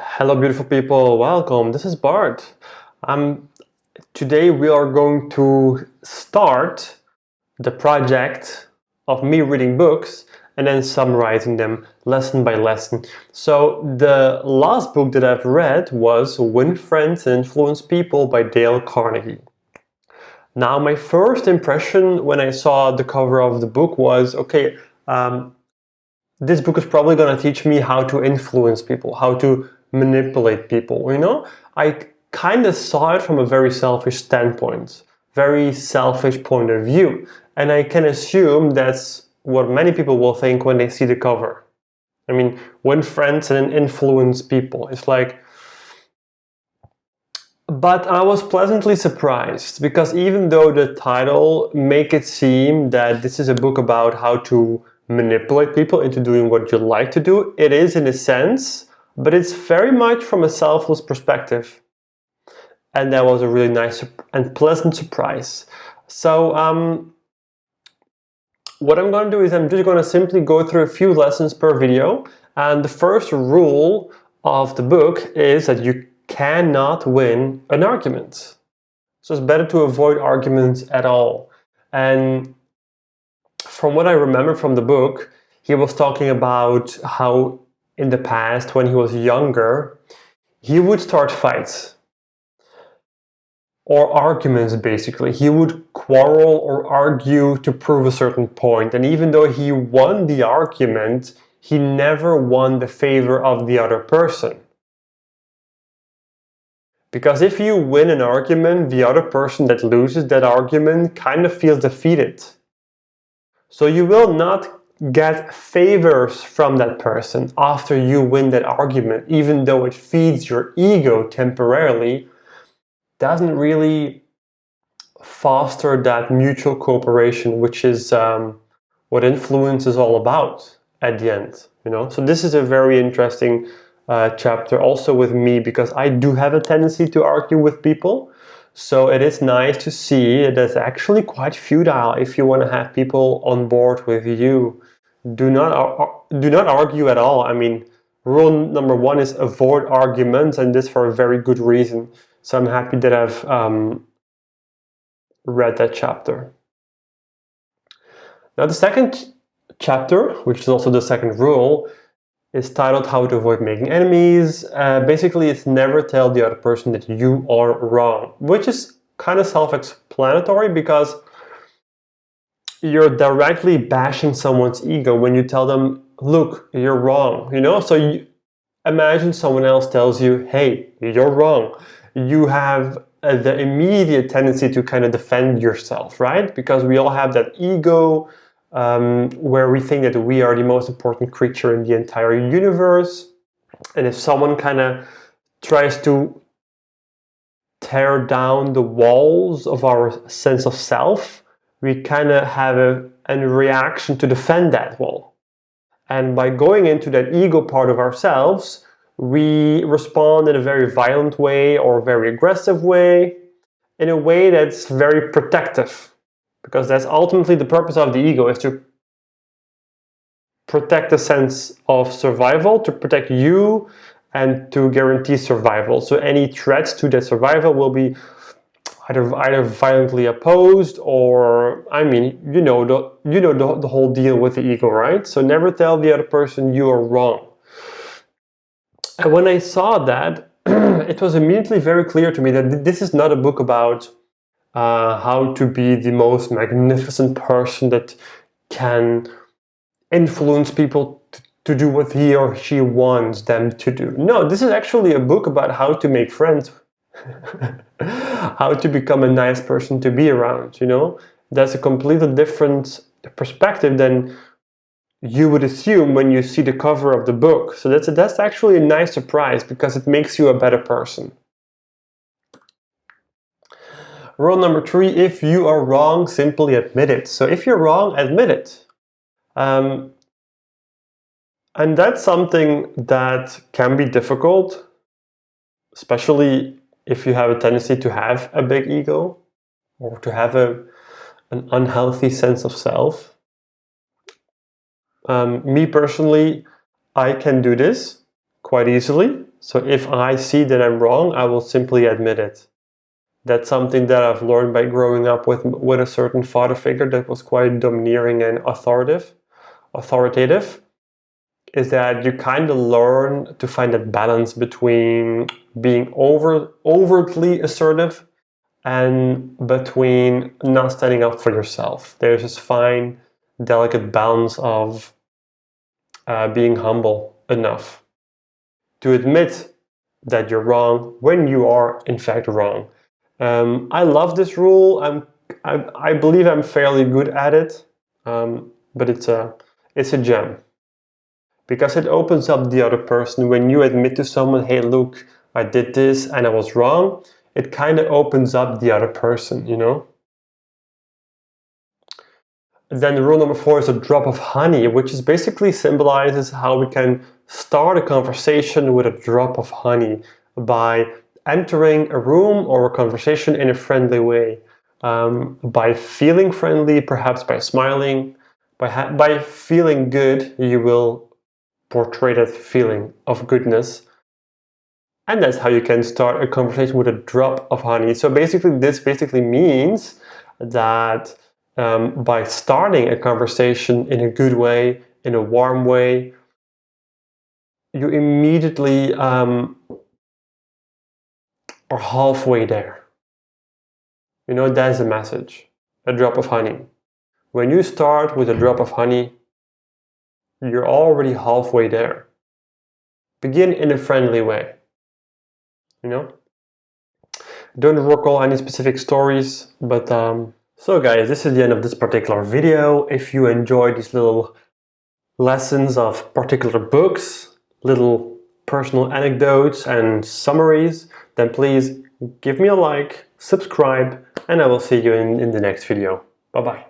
Hello, beautiful people. Welcome. This is Bart. Today we are going to start the project of me reading books and then summarizing them lesson by lesson. So the last book that I've read was Win Friends and Influence People by Dale Carnegie. Now, my first impression when I saw the cover of the book was, okay, this book is probably going to teach me how to influence people, how to manipulate people, I kind of saw it from a very selfish standpoint, very selfish point of view. And I can assume that's what many people will think when they see the cover. I mean, win friends and influence people. It's like, but I was pleasantly surprised because even though the title make it seem that this is a book about how to manipulate people into doing what you like to do, it is in a sense, but it's very much from a selfless perspective. And that was a really nice and pleasant surprise. So what I'm going to do is I'm just going to simply go through a few lessons per video. And the first rule of the book is that you cannot win an argument. So it's better to avoid arguments at all. And from what I remember from the book, he was talking about how in the past, when he was younger, he would start fights or arguments, basically. He would quarrel or argue to prove a certain point. And even though he won the argument, he never won the favor of the other person. Because if you win an argument, the other person that loses that argument kind of feels defeated. So you will not get favors from that person after you win that argument, even though it feeds your ego temporarily, doesn't really foster that mutual cooperation, which is what influence is all about at the end. So this is a very interesting chapter also with me, because I do have a tendency to argue with people. So it is nice to see that it's actually quite futile if you want to have people on board with you. Do not argue at all. I mean, rule number one is avoid arguments, and this for a very good reason. So I'm happy that I've read that chapter. Now the second chapter, which is also the second rule, is titled How to Avoid Making Enemies. Basically, it's never tell the other person that you are wrong, which is kind of self-explanatory because you're directly bashing someone's ego when you tell them, look, you're wrong, So you imagine someone else tells you, hey, you're wrong. You have the immediate tendency to kind of defend yourself, right? Because we all have that ego where we think that we are the most important creature in the entire universe. And if someone kind of tries to tear down the walls of our sense of self, we kind of have a reaction to defend that wall. And by going into that ego part of ourselves, we respond in a very violent way or very aggressive way, in a way that's very protective. Because that's ultimately the purpose of the ego, is to protect the sense of survival, to protect you and to guarantee survival. So any threats to that survival will be either violently opposed or, I mean, the whole deal with the ego, right? So never tell the other person you are wrong. And when I saw that, it was immediately very clear to me that this is not a book about how to be the most magnificent person that can influence people to do what he or she wants them to do. No, this is actually a book about how to make friends. How to become a nice person to be around, That's a completely different perspective than you would assume when you see the cover of the book. So that's actually a nice surprise because it makes you a better person. Rule number 3, if you are wrong, simply admit it. So if you're wrong, admit it. And that's something that can be difficult, especially if you have a tendency to have a big ego or to have an unhealthy sense of self. Me personally, I can do this quite easily. So if I see that I'm wrong, I will simply admit it. That's something that I've learned by growing up with a certain father figure that was quite domineering and authoritative, is that you kind of learn to find that balance between being overtly assertive and between not standing up for yourself. There's this fine, delicate balance of being humble enough to admit that you're wrong when you are in fact wrong. I love this rule. I believe I'm fairly good at it, but it's a gem because it opens up the other person. When you admit to someone, hey, look, I did this and I was wrong, it kind of opens up the other person, you know? Then rule number 4 is a drop of honey, which is basically symbolizes how we can start a conversation with a drop of honey by entering a room or a conversation in a friendly way, by feeling friendly, perhaps by smiling, by feeling good, you will portray that feeling of goodness. And that's how you can start a conversation with a drop of honey. So basically, this basically means that by starting a conversation in a good way, in a warm way, you immediately are halfway there. You know, that's the message. A drop of honey. When you start with a drop of honey, you're already halfway there. Begin in a friendly way. You know? Don't recall any specific stories, but so guys, this is the end of this particular video. If you enjoyed these little lessons of particular books, little personal anecdotes and summaries, then please give me a like, subscribe, and I will see you in the next video. Bye bye.